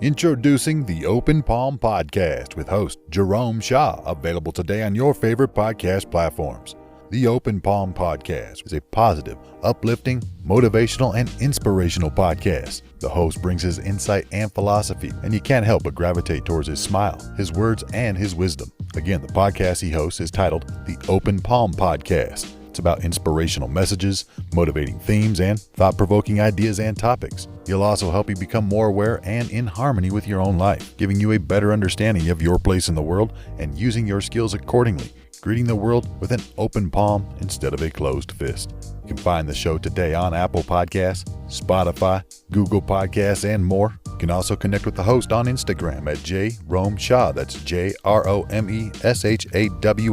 Introducing the Open Palm Podcast with host Jerome Shaw, available today on your favorite podcast platforms. The Open Palm Podcast is a positive, uplifting, motivational, and inspirational podcast. The host brings his insight and philosophy, and you can't help but gravitate towards his smile, his words, and his wisdom. Again, the podcast he hosts is titled The Open Palm Podcast. It's about inspirational messages, motivating themes, and thought-provoking ideas and topics. He'll also help you become more aware and in harmony with your own life, giving you a better understanding of your place in the world and using your skills accordingly, greeting the world with an open palm instead of a closed fist. You can find the show today on Apple Podcasts, Spotify, Google Podcasts, and more. You can also connect with the host on Instagram at Jerome Shaw. That's JROMESHAW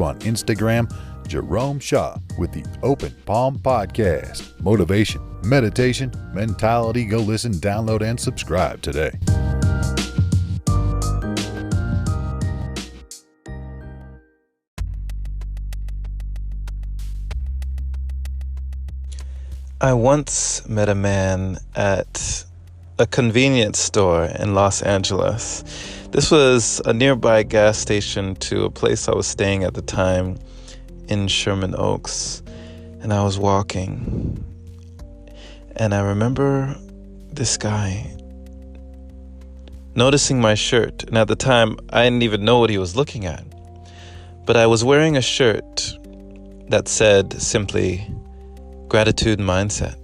on Instagram. Jerome Shaw with the Open Palm Podcast. Motivation, meditation, mentality. Go listen, download, and subscribe today. I once met a man at a convenience store in Los Angeles. This was a nearby gas station to a place I was staying at the time in Sherman Oaks, and I was walking, and I remember this guy noticing my shirt, and at the time I didn't even know what he was looking at, but I was wearing a shirt that said simply gratitude mindset.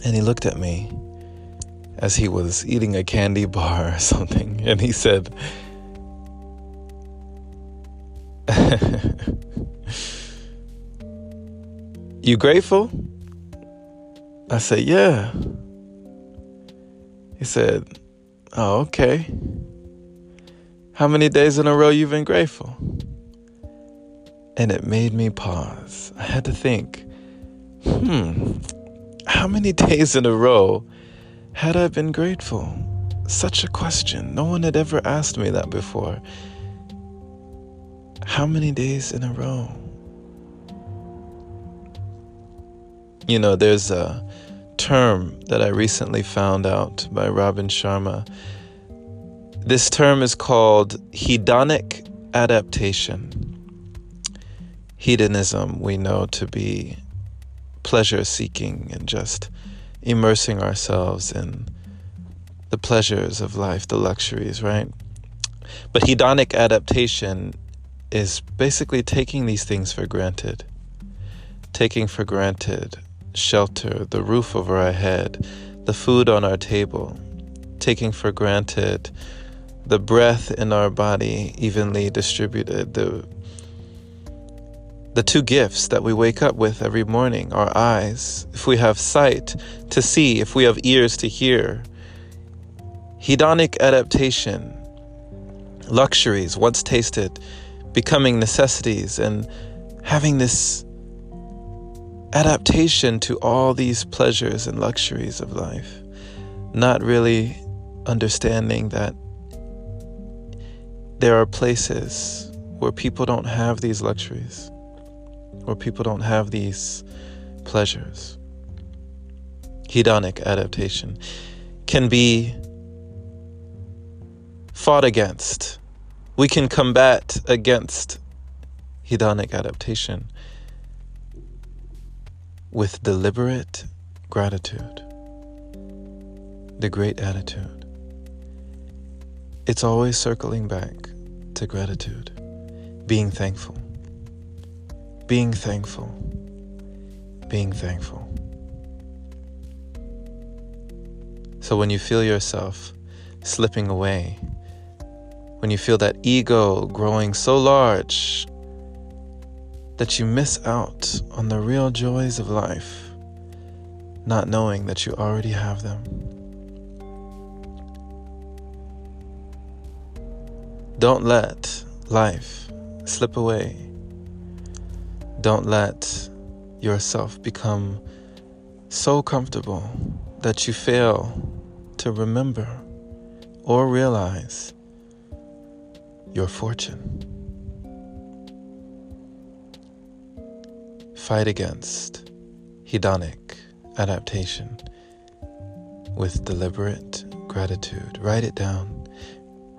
And he looked at me as he was eating a candy bar or something, and he said, "You grateful?" I said, "Yeah." He said, "Oh, okay. How many days in a row you've been grateful?" And it made me pause. I had to think, how many days in a row had I been grateful? Such a question. No one had ever asked me that before. How many days in a row? You know, there's a term that I recently found out by Robin Sharma. This term is called Hedonic Adaptation. Hedonism we know to be pleasure seeking and just immersing ourselves in the pleasures of life, the luxuries, right? But hedonic adaptation is basically taking these things for granted. Taking for granted shelter, the roof over our head, the food on our table. Taking for granted the breath in our body evenly distributed, the two gifts that we wake up with every morning, our eyes, if we have sight to see, if we have ears to hear. Hedonic adaptation, luxuries once tasted, becoming necessities, and having this adaptation to all these pleasures and luxuries of life, not really understanding that there are places where people don't have these luxuries, where people don't have these pleasures. Hedonic adaptation can be fought against. We can combat against hedonic adaptation with deliberate gratitude, the great attitude. It's always circling back to gratitude, being thankful, being thankful, being thankful. So when you feel yourself slipping away, when you feel that ego growing so large that you miss out on the real joys of life, not knowing that you already have them, don't let life slip away. Don't let yourself become so comfortable that you fail to remember or realize your fortune. Fight against hedonic adaptation with deliberate gratitude. Write it down.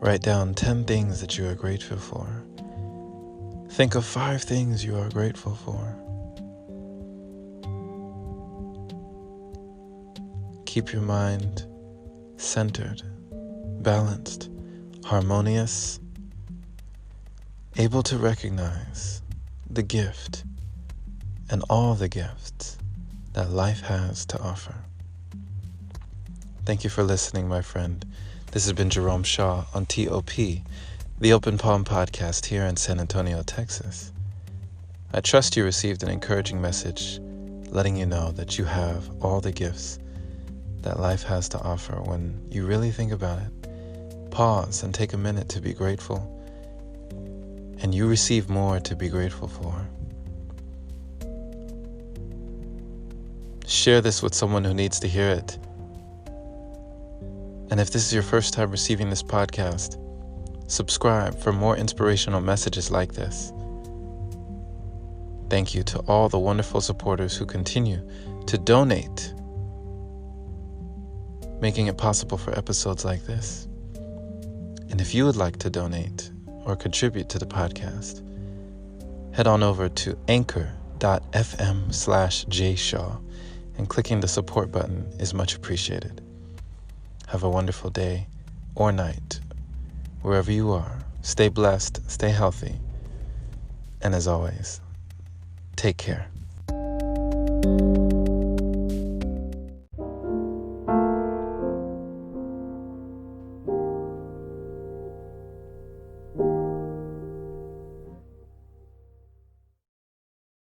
Write down 10 things that you are grateful for. Think of 5 things you are grateful for. Keep your mind centered, balanced, harmonious, able to recognize the gift and all the gifts that life has to offer. Thank you for listening, my friend. This has been Jerome Shaw on TOP, the Open Palm Podcast here in San Antonio, Texas. I trust you received an encouraging message letting you know that you have all the gifts that life has to offer. When you really think about it, pause and take a minute to be grateful, and you receive more to be grateful for. Share this with someone who needs to hear it. And if this is your first time receiving this podcast, subscribe for more inspirational messages like this. Thank you to all the wonderful supporters who continue to donate, making it possible for episodes like this. And if you would like to donate or contribute to the podcast, head on over to anchor.fm/jshaw, and clicking the support button is much appreciated. Have a wonderful day or night, wherever you are. Stay blessed, stay healthy, and as always, take care.